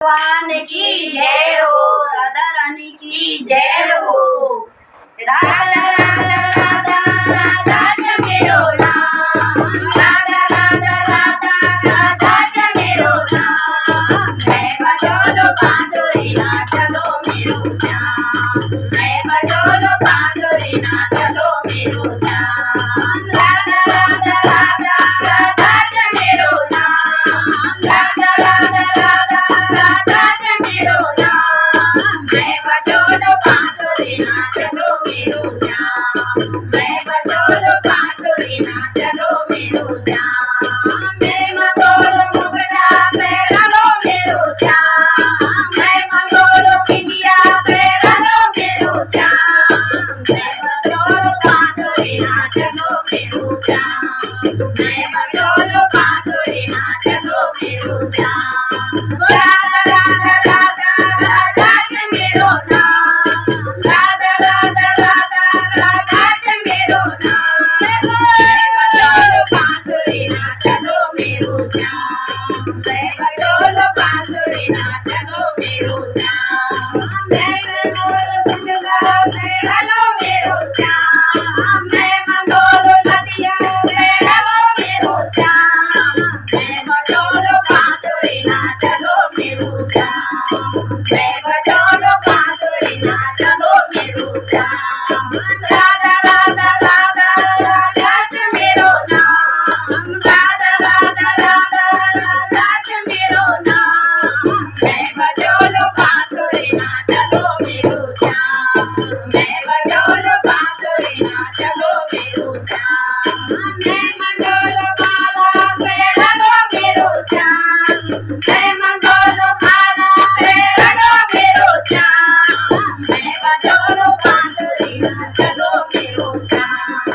भगवान की जय हो, राधा रानी की जय हो। राधा राधा राधा राधा जमेरो नाम, राधा राधा राधा राधा जमेरो नाम। मैं बजोलो बांसुरी नाच दो मेरो श्याम, मैं बजोलो बांसुरी नाच दो मेरो श्याम। राधा राधा राधा राधा जमेरो नाम, राधा राधा राधा राधा जमेरो नाम। मैं बजोलो बांसुरी नाच दो मेरो श्याम, मैं बजोलो बांसुरी नाच दो मेरो श्याम। मैं मंगोलो मुगड़ा पैरा लो मेरो श्याम, मैं मंगोलो बिंदिया पैरा लो मेरो श्याम। मैं बजोलो बांसुरी नाच दो मेरो श्याम, मैं बजोलो बांसुरी नाच दो मेरो श्याम। राधा राधा राधा राधा जमेरो नाम, राधा राधा राधा राधा जमेरो नाम। मैं बजोलो बांसुरी नाच दो मेरो श्याम, मैं बजोलो बांसुरी नाच दो मेरो श्याम। मैं मंगोलो गुंगा पैरा लो मेरो श्याम, मैं मंगोलो नदिया पैरा लो मेरो श्याम। मैं बजोलो बांसुरी नाच दो मेरो श्याम, मैं बजोलो बांसुरी नाच दो मेरो श्याम। राधा राधा राधा राधा जमेरो नाम, राधा राधा राधा राधा जमेरो नाम। मैं बजोलो बांसुरी नाच दो मेरो श्याम, मैं बजोलो बांसुरी नाच दो मेरो श्याम। मैं मंगोलो माला पैरा लो मेरो श्याम, मैं मंगोलो माला पैरा लो मेरो श्याम। मैं बजोलो बांसुरी नाच दो मेरो श्याम,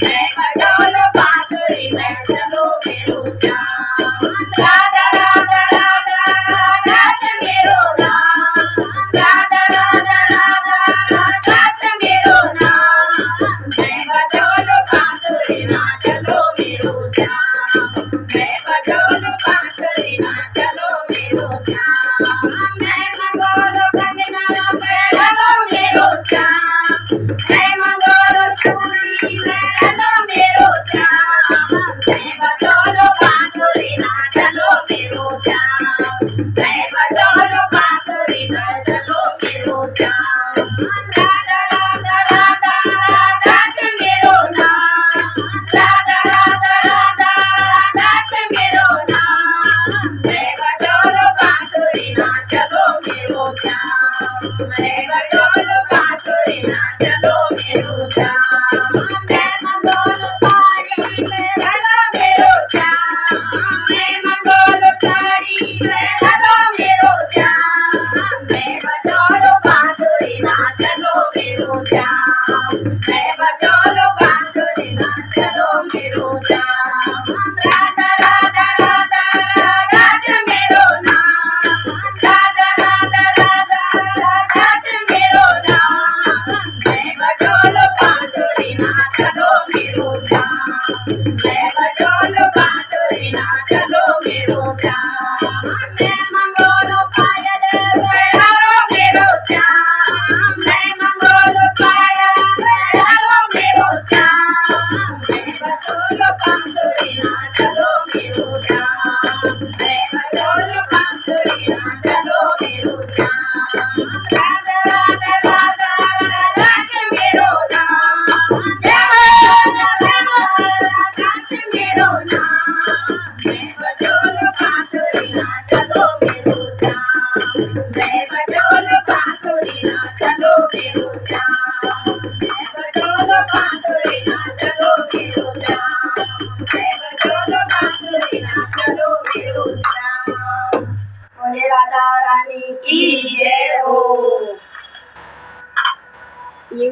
मैं बजोलो बांसुरी नाच दो मेरो श्याम। राधा राधा राधा राधा जमेरो नाम, राधा राधा राधा राधा जमेरो नाम। मैं बजोलो बांसुरी नाच दो मेरो श्याम, मैं बजोलो बांसुरी नाच दो मेरो श्याम। मैं मंगोलो कंगना पैरा लो मेरो श्याम, मैं मंगोलो चूड़ी पैरा लो मेरो श्याम। मैं बजोलो बांसुरी नाच दो मेरो श्याम, मैं बजोलो बांसुरी नाच दो मेरो श्याम। राधा राधा राधा राधा जमेरो नाम, राधा राधा राधा राधा जमेरो नाम। मैं बजोलो बांसुरी नाच दो मेरो श्याम, मैं बजोलो बांसुरी नाच दो मेरो श्याम। मैं मंगोलो साड़ी पैरा लो मेरो श्याम, मैं मंगोलो साड़ी पैरा लो मेरो श्याम। मैं बजोलो बांसुरी नाच दो मेरो श्याम, मैं बजोलो बांसुरी नाच दो मेरो श्याम। राधा राधा राधा राधा जमेरो नाम, राधा राधा राधा राधा जमेरो नाम। मैं बजोलो बांसुरी नाच दो मेरो श्याम, मैं बजोलो बांसुरी नाच दो मेरो श्याम। मैं मंगोलो पायल पैरा लो मेरो श्याम, मैं मंगोलो पायल पैरा लो मेरो श्याम। मैं बजोलो बांसुरी नाच दो मेरो श्याम, मैं बजोलो बांसुरी नाच दो मेरो श्याम। राधा राधा राधा राधा जमेरो नाम, राधा राधा जमेरो नाम। मैं बजोलो बांसुरी नाच दो मेरो श्याम, मैं बजोलो बांसुरी नाच दो मेरो श्याम। मैं बजोलो बांसुरी नाच दो मेरो श्याम, मैं बजोलो बांसुरी नाच दो मेरो श्याम। बोले राधा रानी की जय हो। ये